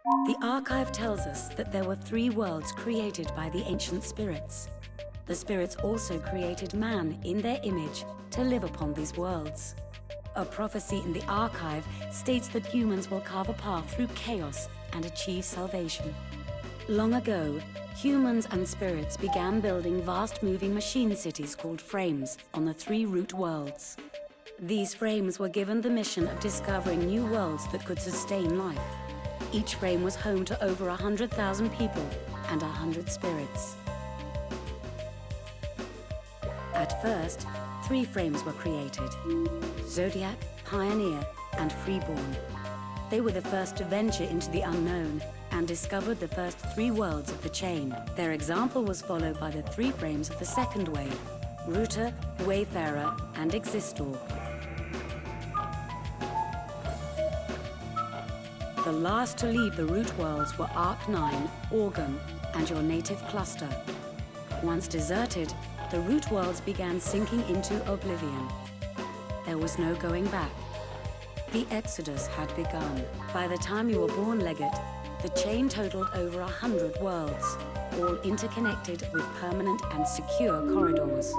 The archive tells us that there were 3 worlds created by the ancient spirits. The spirits also created man in their image to live upon these worlds. A prophecy in the archive states that humans will carve a path through chaos and achieve salvation. Long ago, humans and spirits began building vast moving machine cities called frames on the 3 root worlds. These frames were given the mission of discovering new worlds that could sustain life. Each frame was home to over 100,000 people and 100 spirits. At first, 3 frames were created: Zodiac, Pioneer, and Freeborn. They were the first to venture into the unknown and discovered the first 3 worlds of the chain. Their example was followed by the 3 frames of the second wave: Router, Wayfarer, and Existor. The last to leave the root worlds were Arc 9, Organ, and your native cluster. Once deserted, the root worlds began sinking into oblivion. There was no going back. The exodus had begun. By the time you were born, Legate, the chain totaled over 100 worlds, all interconnected with permanent and secure corridors.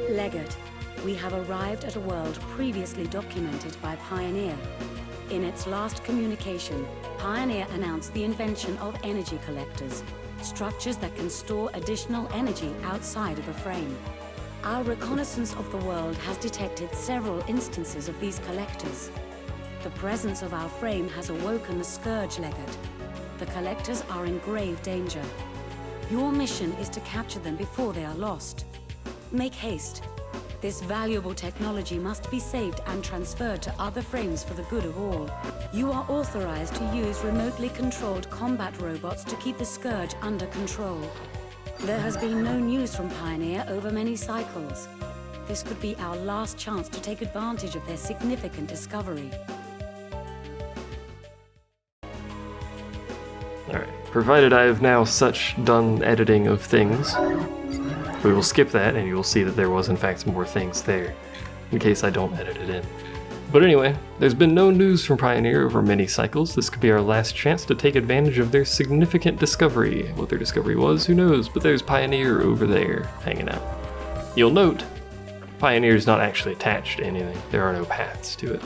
Legate, we have arrived at a world previously documented by Pioneer. In its last communication, Pioneer announced the invention of energy collectors, structures that can store additional energy outside of a frame. Our reconnaissance of the world has detected several instances of these collectors. The presence of our frame has awoken the Scourge, Legate. The collectors are in grave danger. Your mission is to capture them before they are lost. Make haste. This valuable technology must be saved and transferred to other frames for the good of all. You are authorized to use remotely controlled combat robots to keep the Scourge under control. There has been no news from Pioneer over many cycles. This could be our last chance to take advantage of their significant discovery. Alright, provided I have now done editing of things, we will skip that and you will see that there was in fact more things there, in case I don't edit it in. But anyway, there's been no news from Pioneer over many cycles. This could be our last chance to take advantage of their significant discovery. What their discovery was, who knows, but there's Pioneer over there, hanging out. You'll note, Pioneer is not actually attached to anything. There are no paths to it.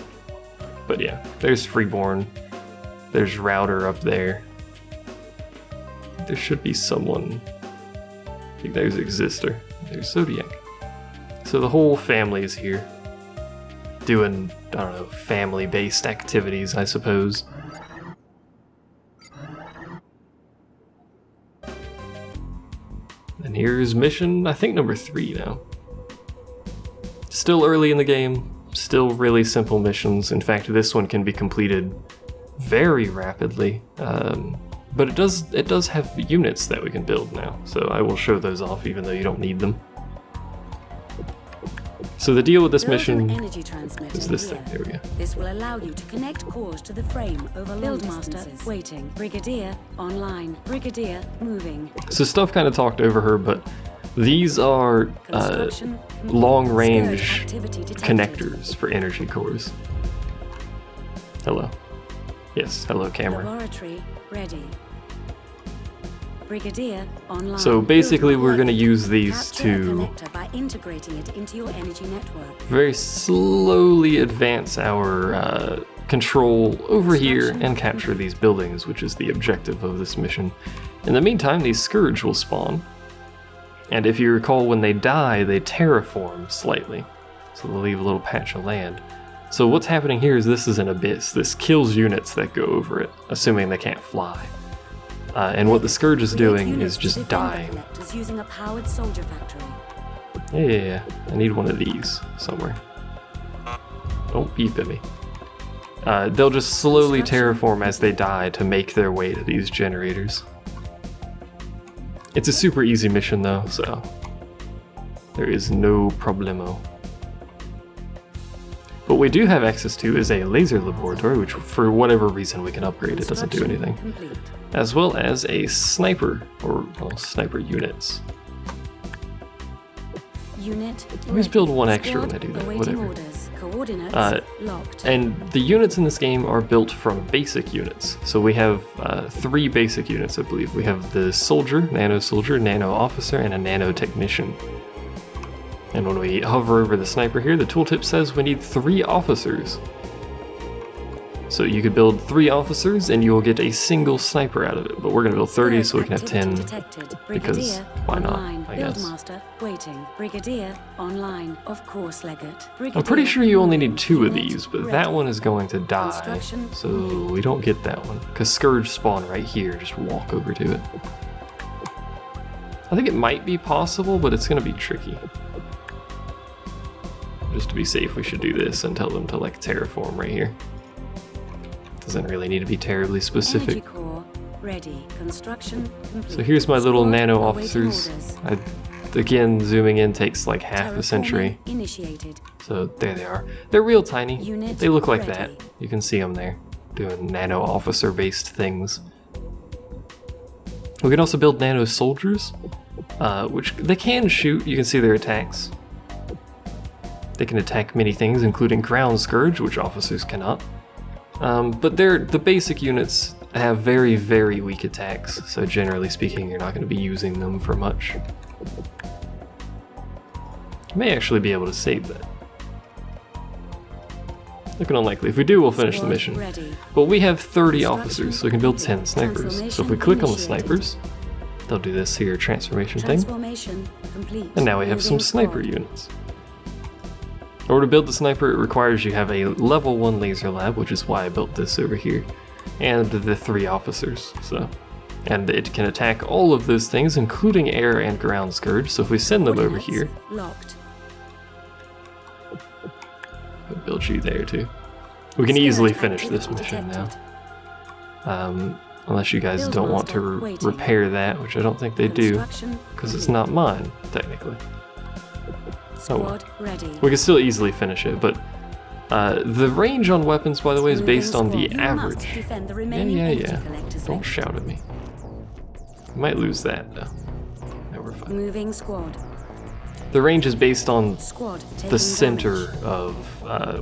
But yeah, there's Freeborn, there's Router up there. There should be someone. I think there's Existor, there's Zodiac. So the whole family is here, doing, I don't know, family-based activities, I suppose. And here's mission, I think number 3 now. Still early in the game, still really simple missions. In fact, this one can be completed very rapidly. But it does have units that we can build now, so I will show those off even though you don't need them. So the deal with this mission is this thing. There we go. This will allow you to connect cores to the frame over long distances. Waiting. Brigadier online. Brigadier moving. So stuff kind of talked over her, but these are long-range connectors for energy cores. Hello. Yes, hello camera. Laboratory ready. Brigadier online. So basically we're going to use these to by integrating it into your energy network. Very slowly advance our control over here and capture these buildings, which is the objective of this mission. In the meantime, these Scourge will spawn, and if you recall, when they die, they terraform slightly, so they'll leave a little patch of land. So what's happening here is this is an abyss. This kills units that go over it, assuming they can't fly. And what the Scourge is doing is just dying. Using a powered soldier factory. Yeah, I need one of these somewhere. Don't beep at me. They'll just slowly terraform as they die to make their way to these generators. It's a super easy mission though, so there is no problemo. What we do have access to is a laser laboratory, which for whatever reason we can upgrade, it doesn't do anything. Complete. As well as a sniper, or well, sniper units. Unit. Always build one extra Squad when I do that, awaiting whatever. orders. Coordinates locked. And the units in this game are built from basic units. So we have 3 basic units, I believe. We have the soldier, nano officer, and a nano technician. And when we hover over the sniper here, the tooltip says we need 3 officers. So you could build 3 officers and you will get a single sniper out of it. But we're going to build 30 so we can have 10. Because why not, I guess. Buildmaster waiting. Brigadier online. Of course, Legate. I'm pretty sure you only need 2 of these, but that one is going to die. So we don't get that one. Because Scourge spawn right here, just walk over to it. I think it might be possible, but it's going to be tricky. Just to be safe, we should do this and tell them to like terraform right here. Doesn't really need to be terribly specific. Energy core ready. Construction complete. So here's my little Squad nano awaiting officers. orders. Again, zooming in takes like half a century. Terraforming initiated. So there they are. They're real tiny. Unit They look like ready. that. You can see them there, doing nano officer based things. We can also build nano soldiers, which they can shoot. You can see their attacks. They can attack many things, including ground scourge, which officers cannot. But the basic units have very, very weak attacks, so generally speaking, you're not going to be using them for much. You may actually be able to save that. Looking unlikely. If we do, we'll finish the mission. But we have 30 officers, so we can build 10 snipers. So if we click on the snipers, they'll do this here transformation thing. Transformation complete. And now we have some Moving sniper squad. units. In order to build the sniper, it requires you have a level 1 laser lab, which is why I built this over here, and the 3 officers. And it can attack all of those things, including air and ground scourge. So if we send them over here, Locked. we'll build you there too. We can easily finish this mission now. Unless you guys don't want to repair that, which I don't think they do, because it's not mine, technically. Squad ready. We can still easily finish it, but the range on weapons, by the way, is based on the average. Yeah. Don't shout at me. We might lose that, though. No, we're fine. Moving squad. The range is based on Squad the center of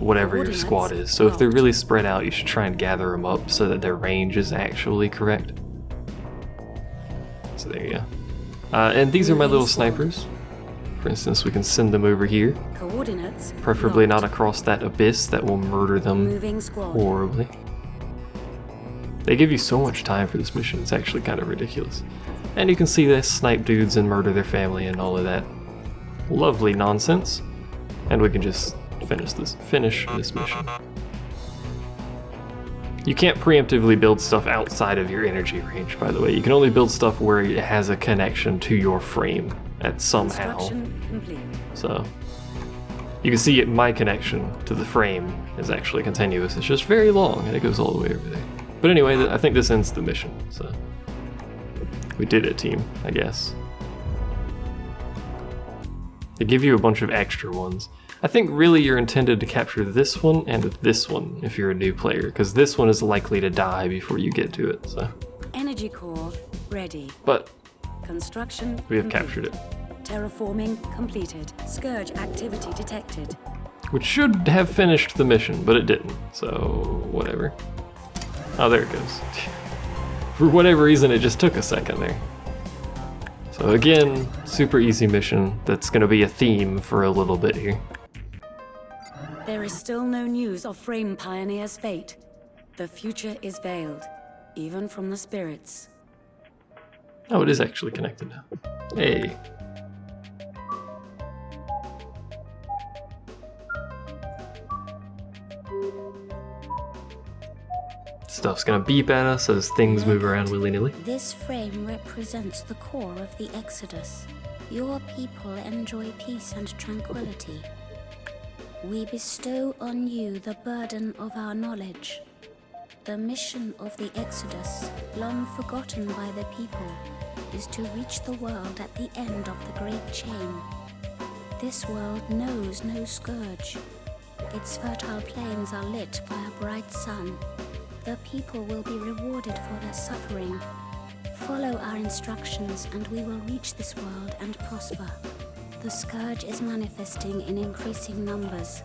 whatever your squad is. So if they're really spread out, you should try and gather them up so that their range is actually correct. So there you go. And these are my little snipers. For instance, we can send them over here. Coordinates. Preferably not across that abyss that will murder them Moving squad. horribly. They give you so much time for this mission, it's actually kind of ridiculous. And you can see this, snipe dudes and murder their family and all of that lovely nonsense. And we can just finish this mission. You can't preemptively build stuff outside of your energy range, by the way. You can only build stuff where it has a connection to your frame at somehow. Construction complete. So you can see my connection to the frame is actually continuous. It's just very long and it goes all the way over there. But anyway, I think this ends the mission. So we did it, team, I guess. They give you a bunch of extra ones. I think really you're intended to capture this one and this one if you're a new player, because this one is likely to die before you get to it. So. Energy core ready. But Construction we have complete. captured it. Terraforming completed. Scourge activity detected. Which should have finished the mission, but it didn't, so whatever. Oh, there it goes. For whatever reason, it just took a second there. So again, super easy mission that's going to be a theme for a little bit here. There is still no news of Frame Pioneer's fate. The future is veiled, even from the spirits. Oh, it is actually connected now. Hey. Stuff's gonna beep at us as things move around willy-nilly. This frame represents the core of the Exodus. Your people enjoy peace and tranquility. We bestow on you the burden of our knowledge. The mission of the Exodus, long forgotten by the people, is to reach the world at the end of the Great Chain. This world knows no Scourge. Its fertile plains are lit by a bright sun. The people will be rewarded for their suffering. Follow our instructions and we will reach this world and prosper. The Scourge is manifesting in increasing numbers.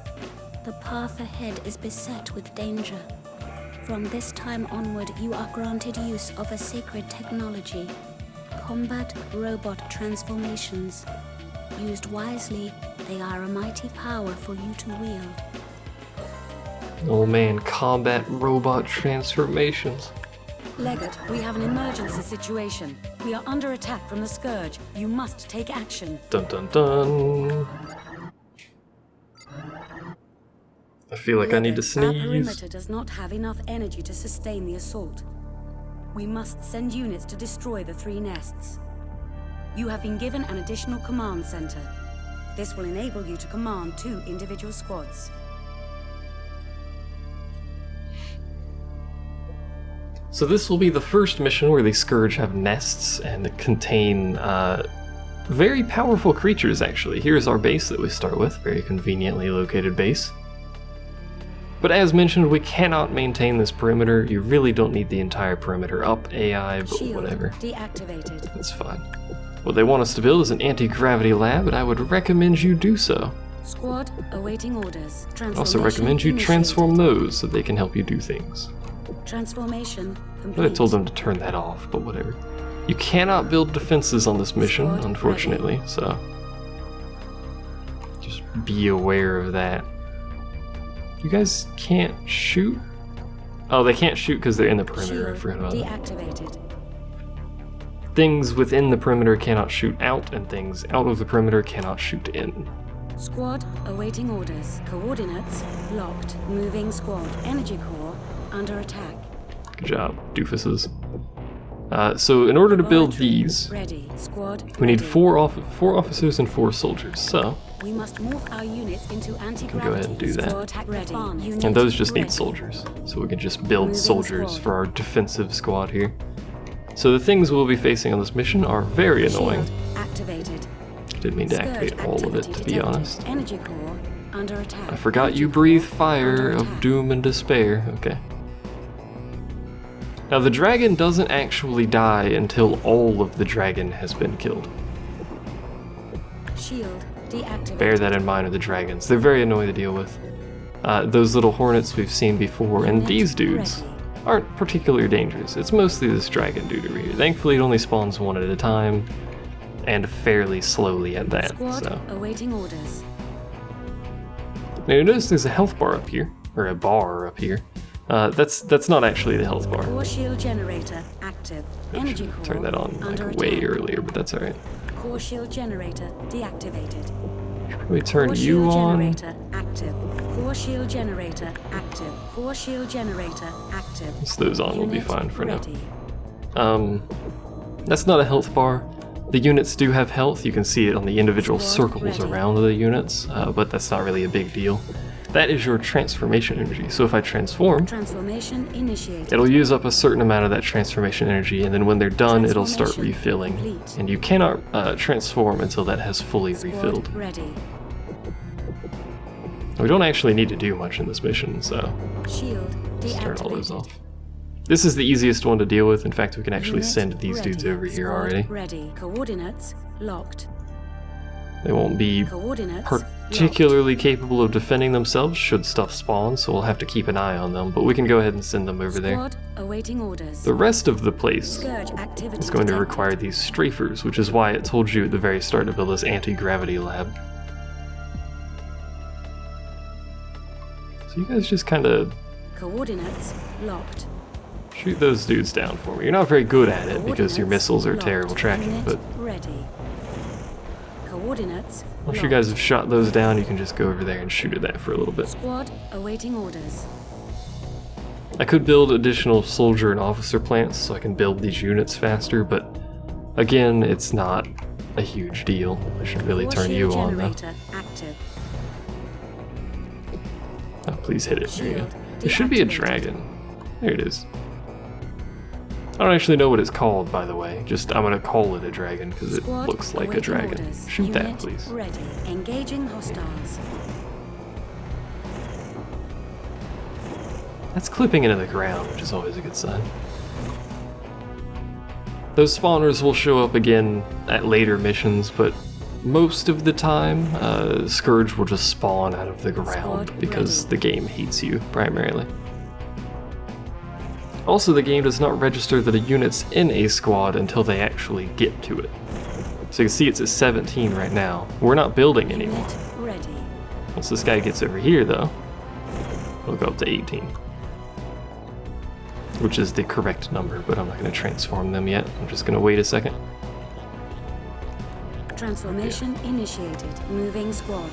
The path ahead is beset with danger. From this time onward, you are granted use of a sacred technology. Combat robot transformations. Used wisely, they are a mighty power for you to wield. Oh man, combat robot transformations. Legate, we have an emergency situation. We are under attack from the Scourge. You must take action. Dun dun dun. I feel like I need to Legate, our sneeze. perimeter does not have enough energy to sustain the assault. We must send units to destroy the 3 nests. You have been given an additional command center. This will enable you to command 2 individual squads. So this will be the first mission where the Scourge have nests and contain very powerful creatures, actually. Here's our base that we start with, very conveniently located base. But as mentioned, we cannot maintain this perimeter. You really don't need the entire perimeter up, AI, but Shield whatever. deactivated. That's fine. What they want us to build is an anti-gravity lab, and I would recommend you do so. Squad awaiting orders. I also recommend you transform those so they can help you do things. Transformation I complete. told them to turn that off, but whatever. You cannot build defenses on this mission, Squad unfortunately, so just be aware of that. You guys can't shoot? Oh, they can't shoot because they're in the perimeter. I Shield forgot about that. deactivated. Things within the perimeter cannot shoot out, and things out of the perimeter cannot shoot in. Squad awaiting orders. Coordinates locked. Moving squad. Energy core under attack. Good job, doofuses. So in order to build Laboratory these, ready. Squad we need ready. 4 officers and 4 soldiers. So, We must move our units into anti-gravity. go ahead and do that. Squad ready. and those just need ready. soldiers. So we can just build Moving soldiers squad. for our defensive squad here. So the things we'll be facing on this mission are very annoying. Shield activated. Didn't mean to Scourge activate all of it, activity to be detected. honest. Energy core under attack. I forgot Energy you core breathe fire under of attack. doom and despair. Okay. Now the dragon doesn't actually die until all of the dragon has been killed. Shield deactivated. Bear that in mind with the dragons. They're very annoying to deal with. Those little hornets we've seen before, and Unit these dudes ready. aren't particularly dangerous. It's mostly this dragon dude over here. Thankfully it only spawns 1 at a time, and fairly slowly at that. Squad So. awaiting orders. Now you notice there's a health bar up here, or a bar up here. That's not actually the health bar. Core shield generator active. I Energy should core turn that on under like way attack. earlier, but that's alright. Core shield generator deactivated. Let me turn Core you shield on. generator active. Core shield generator active. Core shield generator active. So those on will be Unit fine for ready. now. That's not a health bar. The units do have health. You can see it on the individual Squad circles ready. around the units, but that's not really a big deal. That is your transformation energy. So if I transform, Transformation initiated. it'll use up a certain amount of that transformation energy, and then when they're done, it'll start Transformation refilling. complete. And you cannot transform until that has fully Squad refilled. ready. We don't actually need to do much in this mission, so Shield let's turn all those deactivated. off. This is the easiest one to deal with. In fact, we can actually Unit send these dudes ready. over here Squad already. Ready. Coordinates locked. They won't be Coordinates particularly capable of defending themselves should stuff spawn, so we'll have to keep an eye on them, but we can go ahead and send them over there. Squad awaiting orders. The rest of the place Scourge activity is going to detected. require these strafers, which is why it told you at the very start to build this anti-gravity lab. So you guys just kind of Coordinates locked. shoot those dudes down for me. You're not very good at it because your Coordinates missiles are locked. terrible tracking, Unit but ready. Coordinates once you locked. guys have shot those down, you can just go over there and shoot at that for a little bit. Squad awaiting orders. I could build additional soldier and officer plants so I can build these units faster, but again, it's not a huge deal. I should really Core turn you shield on though. generator active. Oh, please hit it. There you go. Shield There should be a deactivated. dragon. There it is. I don't actually know what it's called, by the way. Just, I'm gonna call it a dragon because it Squad looks like a awaiting dragon. orders. Shoot that, Unit please. Ready. Engaging hostiles. That's clipping into the ground, which is always a good sign. Those spawners will show up again at later missions, but most of the time, Scourge will just spawn out of the ground because the game hates you, primarily. Also, the game does not register that a unit's in a squad until they actually get to it. So you can see it's at 17 right now. We're not building anymore. Once this guy gets over here, though, we'll go up to 18. Which is the correct number, but I'm not going to transform them yet. I'm just going to wait a second. Transformation initiated. Moving squad.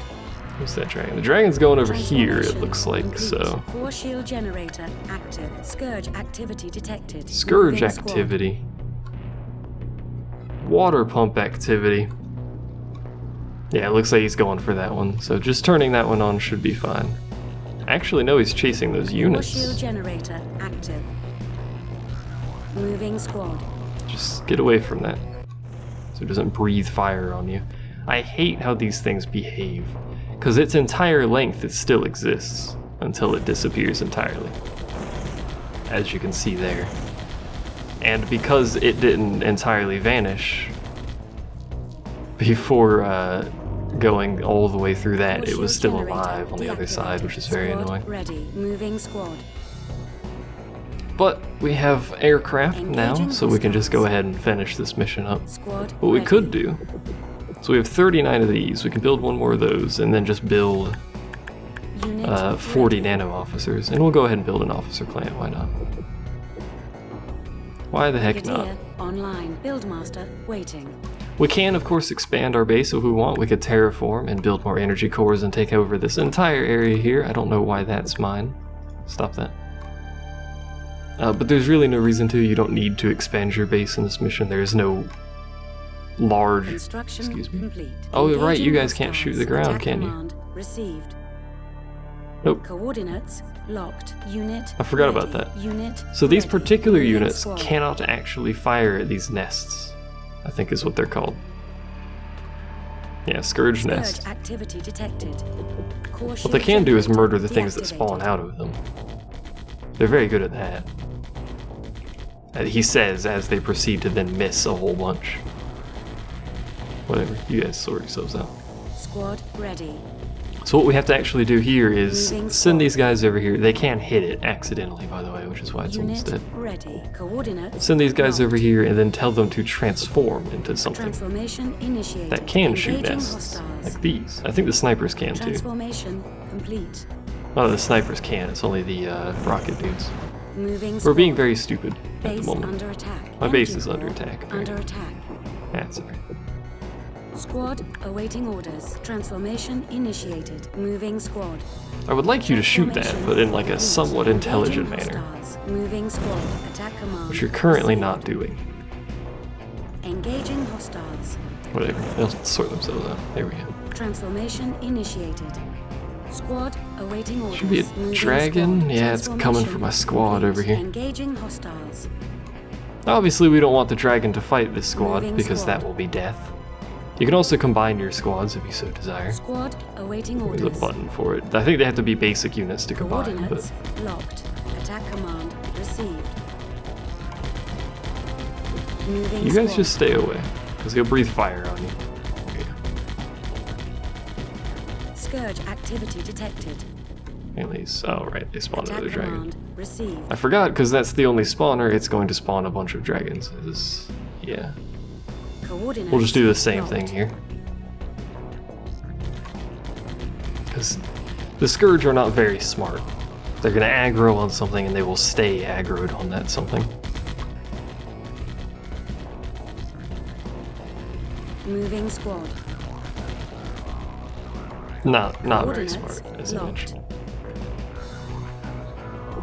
Who's that dragon? The dragon's going over here, it looks like, complete. so... Core shield generator active. Scourge activity detected. Scourge Moving squad. activity. Water pump activity. Yeah, it looks like he's going for that one, so just turning that one on should be fine. Actually, no, he's chasing those Core units. shield generator active. Moving squad. Just get away from that, so it doesn't breathe fire on you. I hate how these things behave, because its entire length it still exists until it disappears entirely, as you can see there. And because it didn't entirely vanish before going all the way through that, it was still alive on the other side, which is very annoying. Ready. Moving squad. But we have aircraft now, so we can just go ahead and finish this mission up. What we could do, so we have 39 of these, we can build one more of those, and then just build 40 nano officers, and we'll go ahead and build an officer plant, why not? Why the heck not? Online. Buildmaster waiting. We can, of course, expand our base if we want. We could terraform and build more energy cores and take over this entire area here. I don't know why that's mine. Stop that. But there's really no reason to. You don't need to expand your base in this mission. There is no large... Excuse me. Complete. Oh, right, you guys can't shoot the ground, can you? Received. Nope. Coordinates locked. Unit. I forgot ready. about that. Unit. So these ready. particular Moving units squad. cannot actually fire at these nests, I think is what they're called. Yeah, Scourge nest. Scourge activity detected. Core What shield they can do is generator murder the things that spawn deactivated. out of them. They're very good at that. He says as they proceed to then miss a whole bunch. Whatever, you guys sort yourselves out. Squad ready. So what we have to actually do here is Moving send squad. these guys over here. They can hit it accidentally, by the way, which is why it's almost Unit dead. ready. Coordinates. Send these guys locked. over here and then tell them to transform into something Transformation initiated. that can shoot Engaging nests, hostiles. like these. I think the snipers can too. Transformation complete. None of the snipers can, it's only the rocket dudes. Moving We're squad. being very stupid at the Base moment. under attack. My base Energy is under core attack, Under apparently. attack. That's alright. Squad awaiting orders. Transformation initiated. Moving squad. I would like you to shoot that, Transformation but in like a complete. somewhat intelligent Engaging manner, hostiles. Moving squad. Attack command. which you're currently received. not doing. Engaging hostiles. Whatever, they'll sort themselves out. There we go. Transformation initiated. Squad awaiting orders. Should be a Moving dragon? squad. Yeah, it's coming for my squad Transformation over here. complete. Engaging hostiles. Obviously, we don't want the dragon to fight this squad, Moving because squad. that will be death. You can also combine your squads if you so desire. Squad awaiting There's orders. a button for it. I think they have to be basic units to combine, but Coordinates locked. Attack command received. Moving you guys squad. just stay away, because he'll breathe fire on you. There you go. Scourge activity detected. At least, oh right, they spawned Attack another dragon. command received. I forgot, because that's the only spawner, it's going to spawn a bunch of dragons. Yeah. Coordinates We'll just do the same locked. thing here. Because the Scourge are not very smart. They're going to aggro on something and they will stay aggroed on that something. Moving squad. Not very Coordinates smart, as I locked. mentioned.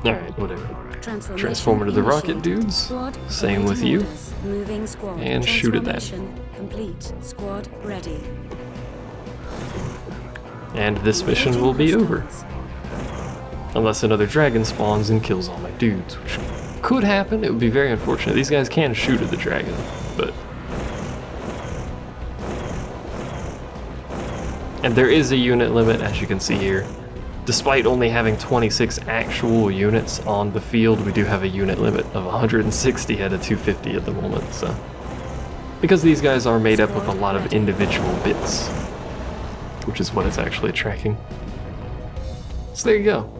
Alright, whatever. Transformation Transform into the rocket initiated. dudes. Squad Same with awaiting you. orders. Moving squad. And shoot at that. Transformation complete. Squad ready. And this mission will be over. Unless another dragon spawns and kills all my dudes, which could happen. It would be very unfortunate. These guys can shoot at the dragon, but... And there is a unit limit, as you can see here. despite only having 26 actual units on the field, we do have a unit limit of 160 out of 250 at the moment, so. Because these guys are made up of a lot of individual bits, which is what it's actually tracking. So there you go.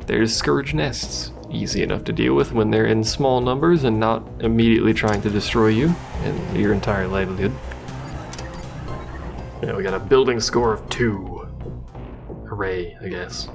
There's Scourge nests. Easy enough to deal with when they're in small numbers and not immediately trying to destroy you and your entire livelihood. Yeah, we got a building score of 2. Hooray, I guess.